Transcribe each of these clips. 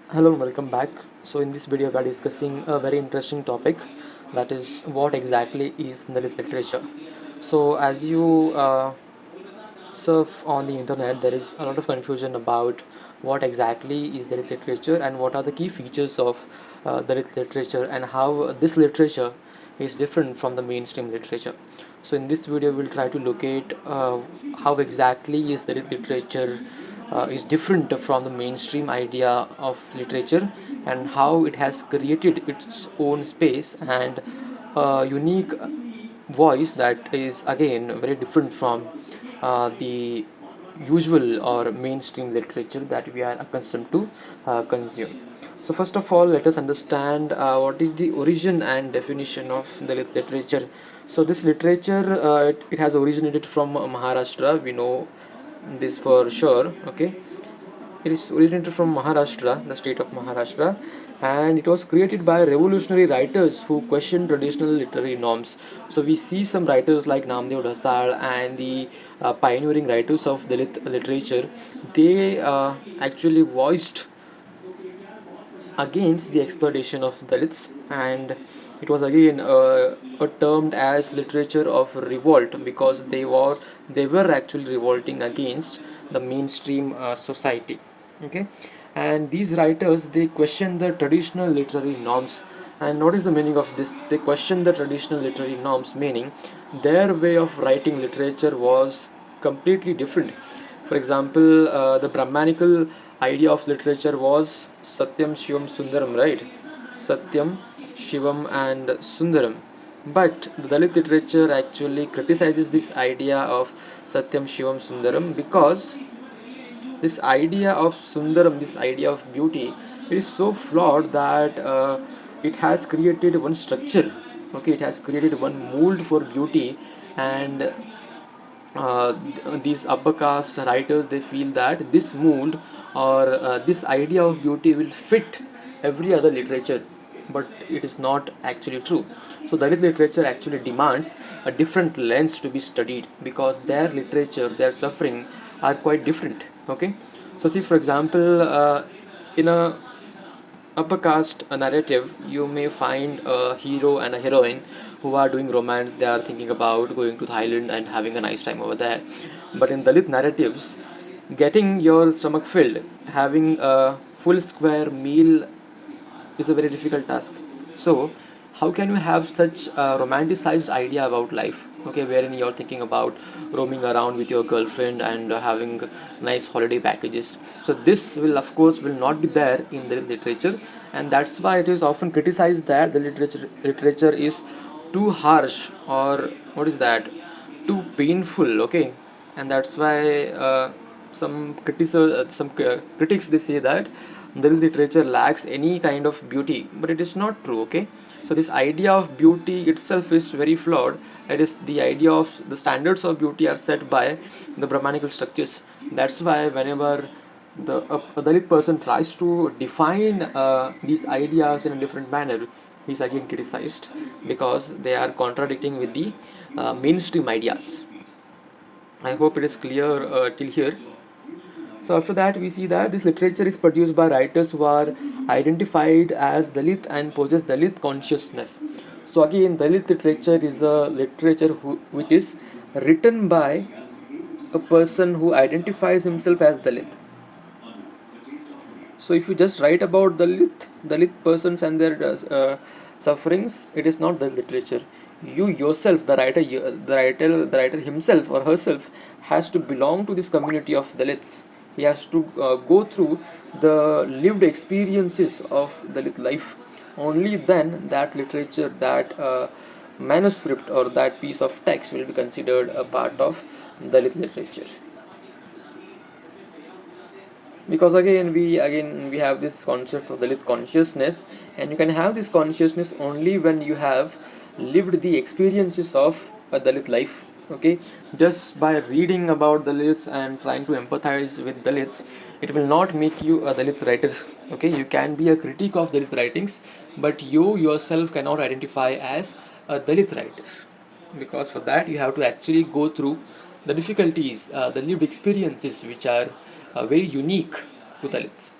Hello and welcome back. So in this video we are discussing a very interesting topic, that is what exactly is Dalit literature. So as you surf on the internet, there is a lot of confusion about what exactly is Dalit literature and what are the key features of Dalit literature and how this literature is different from the mainstream literature. So in this video we'll try to locate how exactly is Dalit literature is different from the mainstream idea of literature, and how it has created its own space and a unique voice that is again very different from the usual or mainstream literature that we are accustomed to consume. So first of all, let us understand what is the origin and definition of the literature. So this literature, it has originated from Maharashtra. We know this for sure. Okay, it is originated from Maharashtra, the state of Maharashtra, and it was created by revolutionary writers who questioned traditional literary norms. So we see some writers like Namdev Dhasal and the pioneering writers of Dalit literature. They actually voiced against the exploitation of Dalits, and it was again termed as literature of revolt because they were actually revolting against the mainstream society. Okay, and these writers, they question the traditional literary norms. And what is the meaning of this? They question the traditional literary norms, meaning their way of writing literature was completely different. For example, the Brahmanical idea of literature was Satyam, Shivam, Sundaram, right? Satyam, Shivam, and Sundaram. But the Dalit literature actually criticizes this idea of Satyam, Shivam, Sundaram because this idea of Sundaram, this idea of beauty, it is so flawed that it has created one structure. Okay, it has created one mold for beauty, and these upper caste writers, they feel that this mood or this idea of beauty will fit every other literature, but it is not actually true. So Dalit literature actually demands a different lens to be studied because their literature, their suffering are quite different. Okay, so see, for example, in a upper caste narrative, you may find a hero and a heroine who are doing romance. They are thinking about going to Thailand and having a nice time over there. But in Dalit narratives, getting your stomach filled, having a full square meal is a very difficult task. So, how can you have such a romanticized idea about life? Okay, wherein you're thinking about roaming around with your girlfriend and having nice holiday packages. So this will, of course, will not be there in the literature, and that's why it is often criticized that the literature is too harsh, or what is that, too painful. Okay, and that's why critics, they say that the literature lacks any kind of beauty, but it is not true. Okay, so this idea of beauty itself is very flawed. It is the idea of the standards of beauty are set by the Brahmanical structures. That's why whenever a Dalit person tries to define these ideas in a different manner, he's again criticized because they are contradicting with the mainstream ideas. I hope it is clear till here. So after that, we see that this literature is produced by writers who are identified as Dalit and possess Dalit consciousness. So again, Dalit literature is a literature which is written by a person who identifies himself as Dalit. So if you just write about Dalit persons and their sufferings, it is not the literature. You yourself, the writer himself or herself, has to belong to this community of Dalits. He has to go through the lived experiences of Dalit life. Only then that literature, that manuscript or that piece of text will be considered a part of Dalit literature. Because again we have this concept of Dalit consciousness, and you can have this consciousness only when you have lived the experiences of a Dalit life. Okay, just by reading about Dalits and trying to empathize with Dalits, it will not make you a Dalit writer. Okay, you can be a critic of Dalit writings, but you yourself cannot identify as a Dalit writer, because for that you have to actually go through the difficulties, the lived experiences which are very unique to Dalits.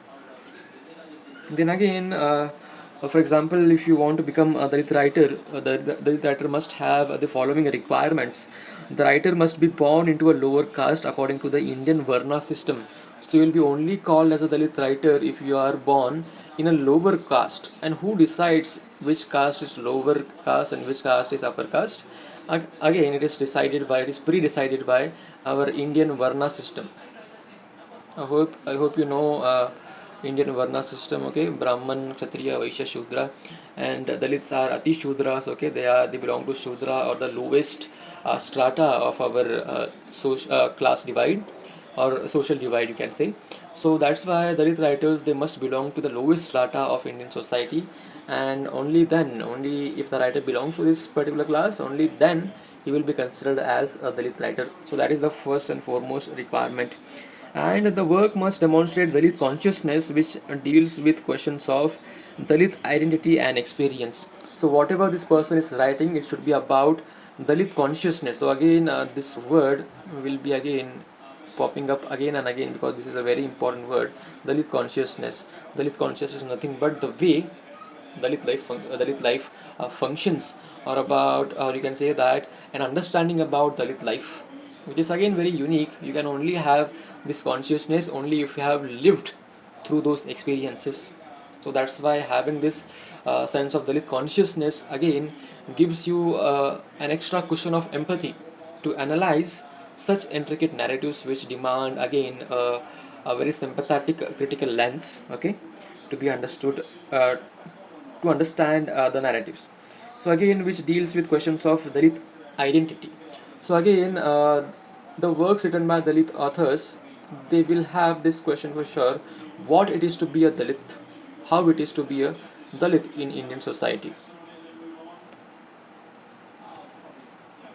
Then again, for example, if you want to become a Dalit writer, the Dalit writer must have the following requirements. The writer must be born into a lower caste according to the Indian Varna system. So you will be only called as a Dalit writer if you are born in a lower caste. And who decides which caste is lower caste and which caste is upper caste? Again, it is pre-decided by our Indian Varna system. I hope you know Indian Varna system. Okay, Brahman, Kshatriya, Vaishya, Shudra, and Dalits are Ati Shudras. Okay, they belong to Shudra, or the lowest strata of our class divide, or social divide, you can say. So that's why Dalit writers, they must belong to the lowest strata of Indian society, and only if the writer belongs to this particular class, only then he will be considered as a Dalit writer. So that is the first and foremost requirement. And the work must demonstrate Dalit consciousness, which deals with questions of Dalit identity and experience. So whatever this person is writing, it should be about Dalit consciousness. So again, this word will be again popping up again and again, because this is a very important word. Dalit consciousness. Dalit consciousness is nothing but the way Dalit life functions, or about, or you can say that, an understanding about Dalit life, which is again very unique. You can only have this consciousness only if you have lived through those experiences. So that's why having this sense of Dalit consciousness again gives you an extra cushion of empathy to analyze such intricate narratives, which demand again a very sympathetic critical lens, okay, to be understood, to understand the narratives. So again, which deals with questions of Dalit identity. So again, the works written by Dalit authors, they will have this question for sure: what it is to be a Dalit, how it is to be a Dalit in Indian society.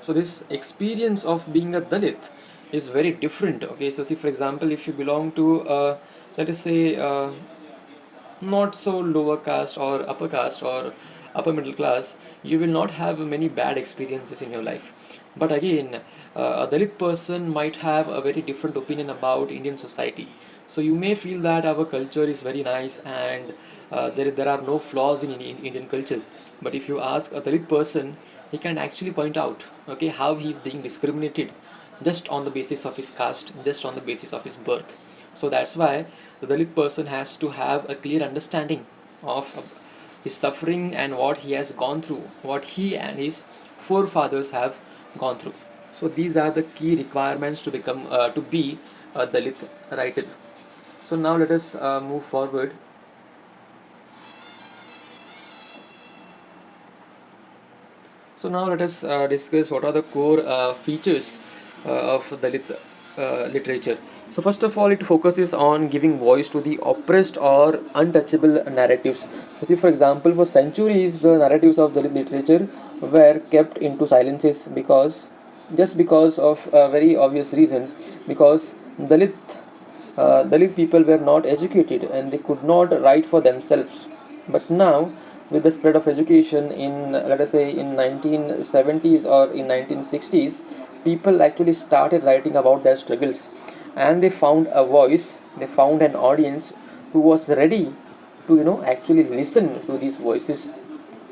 So this experience of being a Dalit is very different. Okay, so see, for example, if you belong to, let us say, not so lower caste or upper caste or upper middle class, you will not have many bad experiences in your life. But again, a Dalit person might have a very different opinion about Indian society. So you may feel that our culture is very nice, and there are no flaws in Indian culture. But if you ask a Dalit person, he can actually point out, okay, how he is being discriminated just on the basis of his caste, just on the basis of his birth. So that's why the Dalit person has to have a clear understanding of his suffering and what he has gone through, what he and his forefathers have gone through. So these are the key requirements to become to be a Dalit writer. So now let us move forward. So now let us discuss what are the core features of Dalit literature. So first of all, it focuses on giving voice to the oppressed or untouchable narratives. So see, for example, for centuries, the narratives of Dalit literature were kept into silences, because just because of very obvious reasons, because Dalit Dalit people were not educated and they could not write for themselves. But now, with the spread of education in, let us say, in 1970s or in 1960s, people actually started writing about their struggles, and they found a voice, they found an audience who was ready to, actually listen to these voices.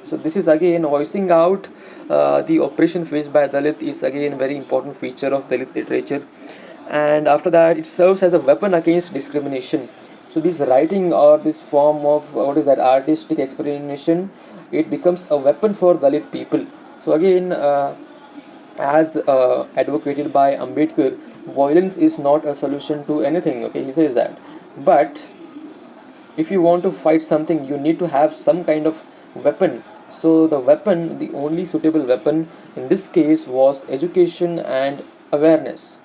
So this is again voicing out the oppression faced by Dalit is again very important feature of Dalit literature. And after that, it serves as a weapon against discrimination. So this writing, or this form of what is that, artistic experimentation, it becomes a weapon for Dalit people. So again, as advocated by Ambedkar, violence is not a solution to anything. Okay, he says that, but if you want to fight something, you need to have some kind of weapon. So the weapon, the only suitable weapon in this case, was education and awareness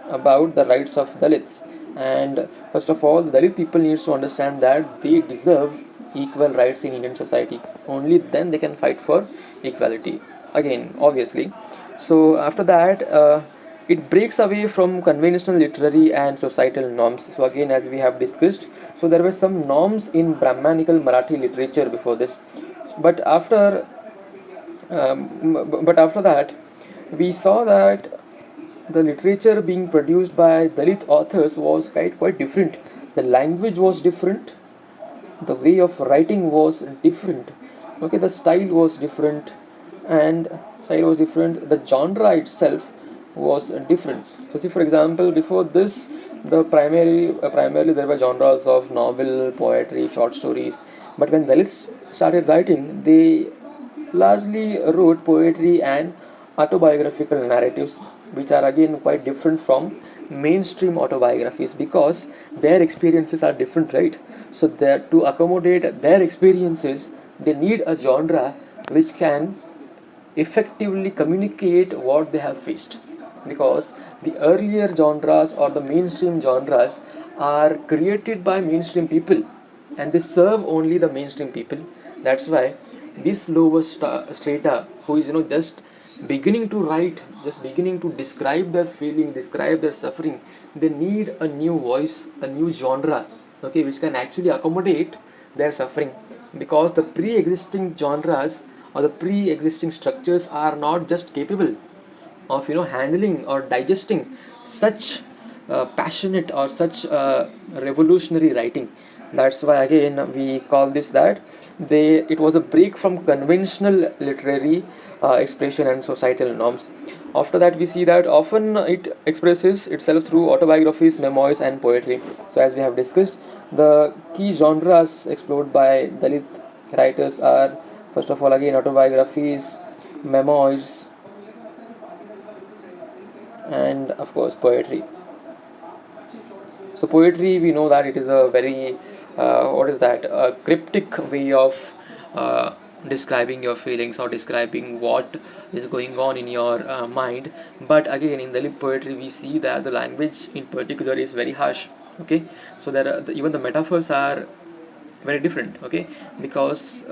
about the rights of Dalits. And first of all, the Dalit people needs to understand that they deserve equal rights in Indian society. Only then they can fight for equality. Again, obviously. So after that, it breaks away from conventional literary and societal norms. So again, as we have discussed, so there were some norms in Brahmanical Marathi literature before this, but after that, we saw that the literature being produced by Dalit authors was quite different. The language was different, the way of writing was different. Okay, the style was different, and the genre itself was different. So see, for example, before this, primarily there were genres of novel, poetry, short stories. But when Dalits started writing, they largely wrote poetry and autobiographical narratives, which are again quite different from mainstream autobiographies, because their experiences are different, right? So that to accommodate their experiences, they need a genre which can effectively communicate what they have faced, because the earlier genres or the mainstream genres are created by mainstream people, and they serve only the mainstream people. That's why this lower strata, who is just beginning to write, just beginning to describe their feeling, describe their suffering, they need a new voice, a new genre, okay, which can actually accommodate their suffering, because the pre-existing genres or the pre-existing structures are not just capable of handling or digesting such passionate or such revolutionary writing. That's why again we call this that they it was a break from conventional literary expression and societal norms. After that, we see that often it expresses itself through autobiographies, memoirs, and poetry. So as we have discussed, the key genres explored by Dalit writers are, first of all, again, autobiographies, memoirs, and of course poetry. So poetry, we know that it is a very what is that, a cryptic way of describing your feelings or describing what is going on in your mind. But again, in the lip poetry, we see that the language in particular is very harsh. Okay, so there are even the metaphors are very different. Okay, because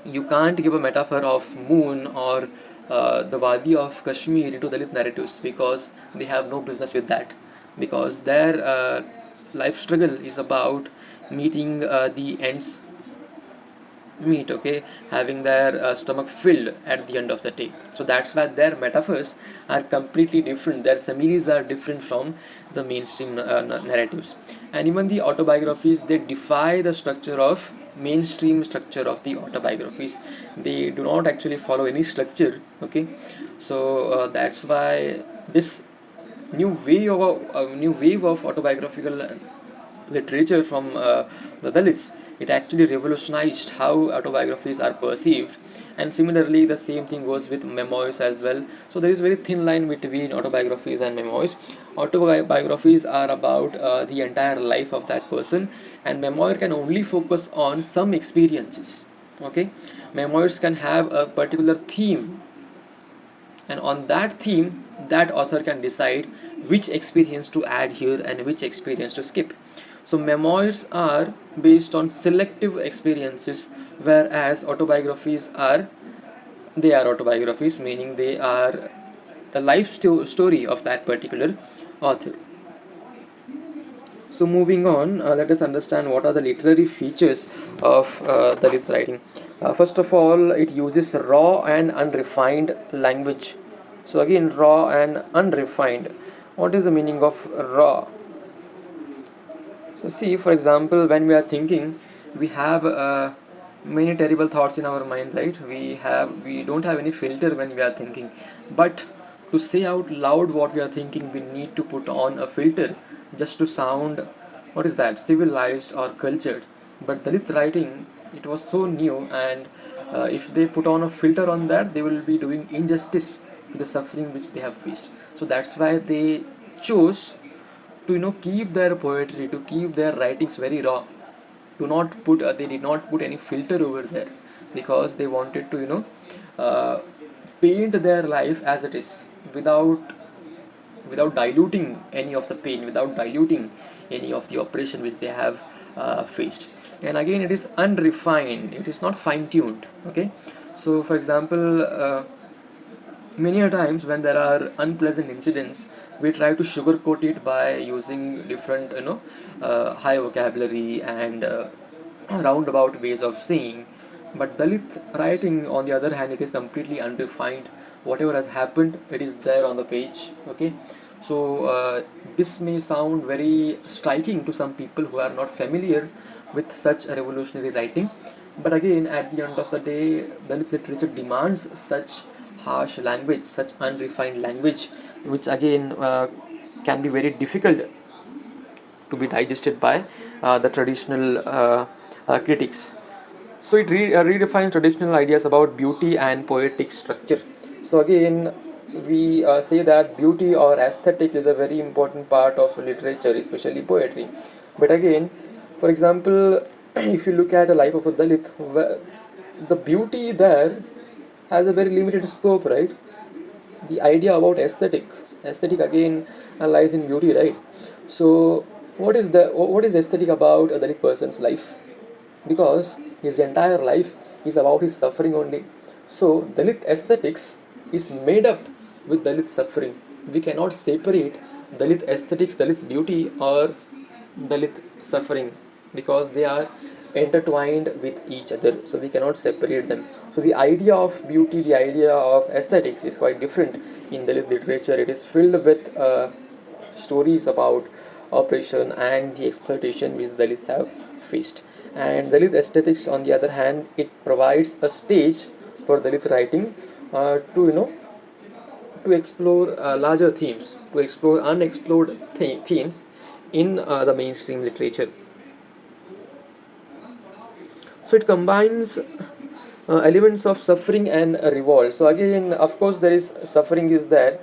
you can't give a metaphor of moon or the Wadi of Kashmir into Dalit narratives, because they have no business with that, because their life struggle is about meeting the ends meat, okay, having their stomach filled at the end of the day. So that's why their metaphors are completely different, their similes are different from the mainstream narratives. And even the autobiographies, they defy the structure of mainstream structure of the autobiographies. They do not actually follow any structure, okay. So that's why this new wave of autobiographical literature from the Dalits, it actually revolutionized how autobiographies are perceived. And similarly, the same thing goes with memoirs as well. So there is very thin line between autobiographies and memoirs. Autobiographies are about the entire life of that person, and memoir can only focus on some experiences. Okay, memoirs can have a particular theme, and on that theme that author can decide which experience to add here and which experience to skip. So memoirs are based on selective experiences, whereas autobiographies are, they are autobiographies, meaning they are the life story of that particular author. So moving on, let us understand what are the literary features of Dalit writing. First of all, it uses raw and unrefined language. So again, raw and unrefined. What is the meaning of raw? So see, for example, when we are thinking, we have many terrible thoughts in our mind, right? We don't have any filter when we are thinking. But to say out loud what we are thinking, we need to put on a filter just to sound, what is that, civilized or cultured. But Dalit writing, it was so new, and if they put on a filter on that, they will be doing injustice to the suffering which they have faced. So that's why they chose to keep their poetry, to keep their writings very raw. Do not put They did not put any filter over there, because they wanted to uh, paint their life as it is, without diluting any of the pain, without diluting any of the oppression which they have faced. And again, it is unrefined, it is not fine tuned. Okay, so for example, many a times when there are unpleasant incidents, we try to sugarcoat it by using different high vocabulary and roundabout ways of saying. But Dalit writing, on the other hand, it is completely unrefined. Whatever has happened, it is there on the page. Okay, So this may sound very striking to some people who are not familiar with such a revolutionary writing, but again, at the end of the day, Dalit literature demands such harsh language, such unrefined language, which again can be very difficult to be digested by the traditional critics. So it redefines traditional ideas about beauty and poetic structure. So again, we say that beauty or aesthetic is a very important part of literature, especially poetry. But again, for example, if you look at the life of a Dalit, the beauty there has a very limited scope, right? The idea about aesthetic again lies in beauty, right? So what is aesthetic about a Dalit person's life? Because his entire life is about his suffering only. So Dalit aesthetics is made up with Dalit suffering. We cannot separate Dalit aesthetics, Dalit beauty, or Dalit suffering, because they are intertwined with each other. So we cannot separate them. So the idea of beauty, the idea of aesthetics is quite different in Dalit literature. It is filled with stories about oppression and the exploitation which Dalits have faced. And Dalit aesthetics, on the other hand, it provides a stage for Dalit writing to to explore larger themes, to explore unexplored themes in the mainstream literature. So it combines elements of suffering and revolt. So again, of course, there is suffering is there.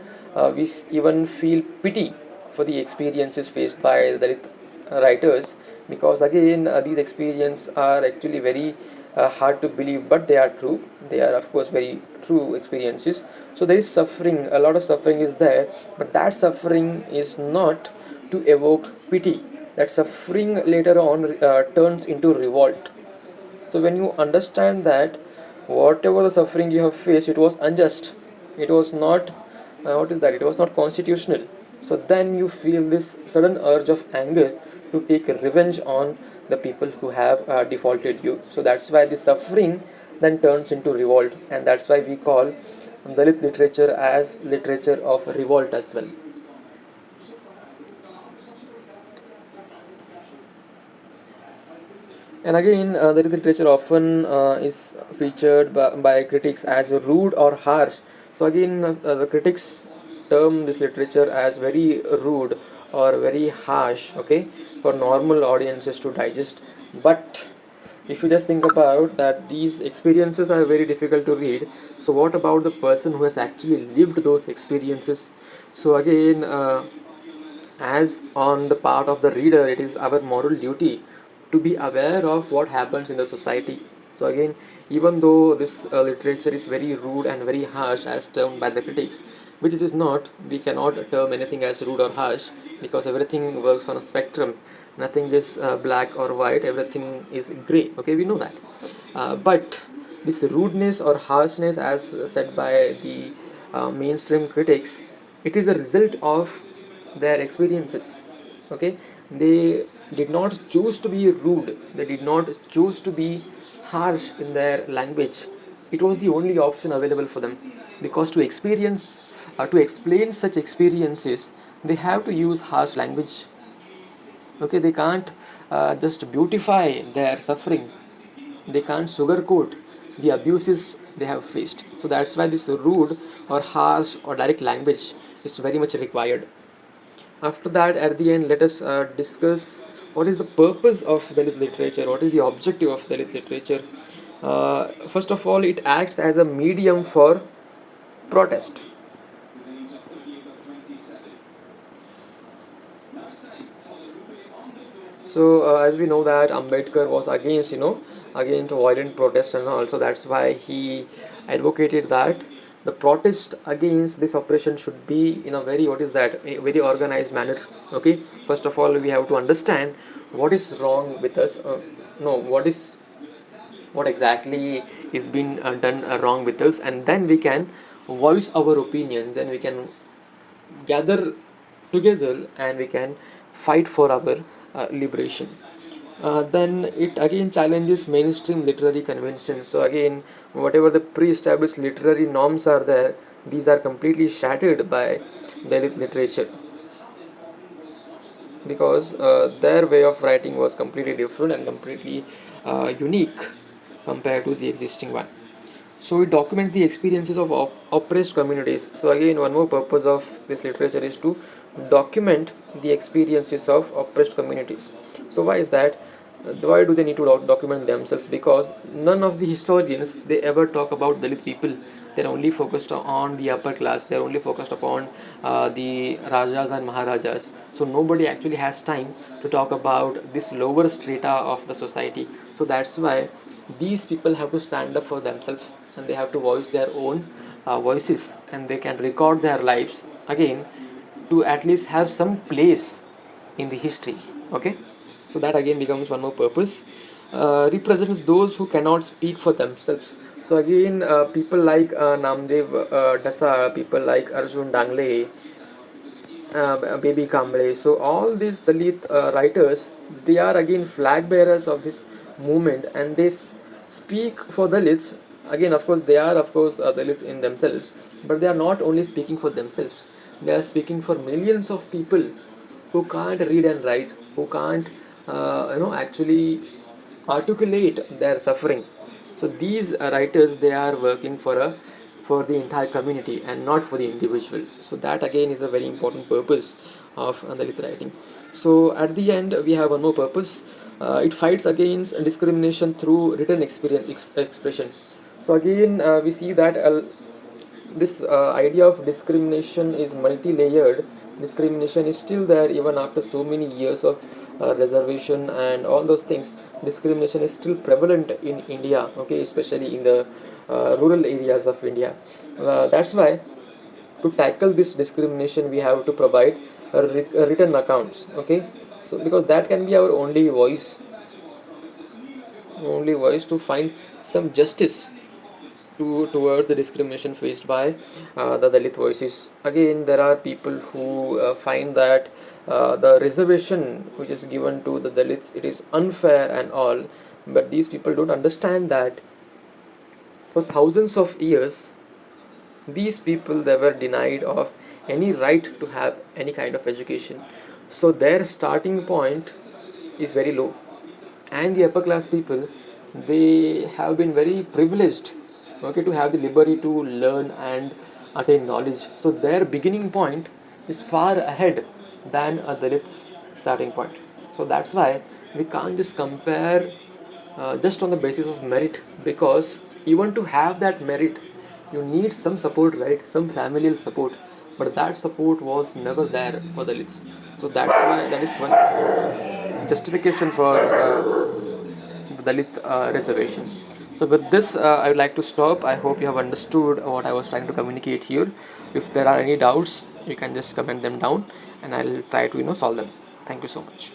We even feel pity for the experiences faced by the Dalit writers, because again, these experiences are actually very hard to believe, but they are true. They are, of course, very true experiences. So there is suffering, a lot of suffering is there, but that suffering is not to evoke pity. That suffering later on turns into revolt. So when you understand that whatever the suffering you have faced, it was unjust, it was not what is that? It was not constitutional. So then you feel this sudden urge of anger to take revenge on the people who have defaulted you. So that's why the suffering then turns into revolt, and that's why we call Dalit literature as literature of revolt as well. And again, the literature often is featured by critics as rude or harsh. So again, the critics term this literature as very rude or very harsh, okay, for normal audiences to digest. But if you just think about that, these experiences are very difficult to read. So what about the person who has actually lived those experiences? So again, as on the part of the reader, it is our moral duty to be aware of what happens in the society. So again, even though this literature is very rude and very harsh as termed by the critics, which it is not, we cannot term anything as rude or harsh, because everything works on a spectrum. Nothing is black or white, everything is gray, okay, we know that. But this rudeness or harshness, as said by the mainstream critics, it is a result of their experiences, okay. They did not choose to be rude, they did not choose to be harsh in their language. It was the only option available for them, because to experience to explain such experiences, they have to use harsh language, okay. They can't just beautify their suffering, they can't sugarcoat the abuses they have faced. So that's why this rude or harsh or direct language is very much required. After that, at the end, let us discuss what is the purpose of Dalit literature, what is the objective of Dalit literature. First of all, it acts as a medium for protest. So as we know that Ambedkar was against, against violent protests and all. So that's why he advocated that the protest against this oppression should be in a very, what is that, a very organized manner. Okay. First of all, we have to understand what is wrong with us. No, what exactly is being done wrong with us, and then we can voice our opinion. Then we can gather together and we can fight for our liberation. Then it again challenges mainstream literary conventions. So again, whatever the pre-established literary norms are there, these are completely shattered by Dalit literature. because their way of writing was completely different and completely unique compared to the existing one. So it documents the experiences of oppressed communities. So again, one more purpose of this literature is to document the experiences of oppressed communities. So why is that? Why do they need to document themselves? Because none of the historians they ever talk about Dalit people. They're only focused on the upper class. They're only focused upon the rajas and maharajas. So nobody actually has time to talk about this lower strata of the society. So that's why these people have to stand up for themselves, and they have to voice their own voices, and they can record their lives again to at least have some place in the history. Okay, so that again becomes one more purpose. Represents those who cannot speak for themselves. So again, people like Namdev Dasa, people like Arjun Dangle, Baby Kamble. So all these Dalit writers, they are again flag bearers of this movement, and they speak for Dalits. Again, of course, they are of course Dalits in themselves, but they are not only speaking for themselves. They are speaking for millions of people who can't read and write, who can't actually articulate their suffering. So these writers they are working for the entire community and not for the individual. So that again is a very important purpose of Dalit writing. So at the end we have one more purpose. It fights against discrimination through written expression. So again we see that this idea of discrimination is multi-layered. Discrimination is still there even after so many years of reservation and all those things. Discrimination is still prevalent in India, okay, especially in the rural areas of India. That's why to tackle this discrimination we have to provide written accounts, okay. So because that can be our only voice to find some justice towards the discrimination faced by the Dalit voices. Again, there are people who find that the reservation which is given to the Dalits it is unfair and all, but these people don't understand that for thousands of years these people they were denied of any right to have any kind of education. So their starting point is very low, and the upper class people they have been very privileged, okay, to have the liberty to learn and attain knowledge. So their beginning point is far ahead than a Dalit's starting point. So that's why we can't just compare just on the basis of merit, because even to have that merit you need some support, right, some familial support, but that support was never there for the Dalits. So that's why that is one justification for the Dalit reservation. So with this, I would like to stop. I hope you have understood what I was trying to communicate here. If there are any doubts, you can just comment them down, and I'll try to solve them. Thank you so much.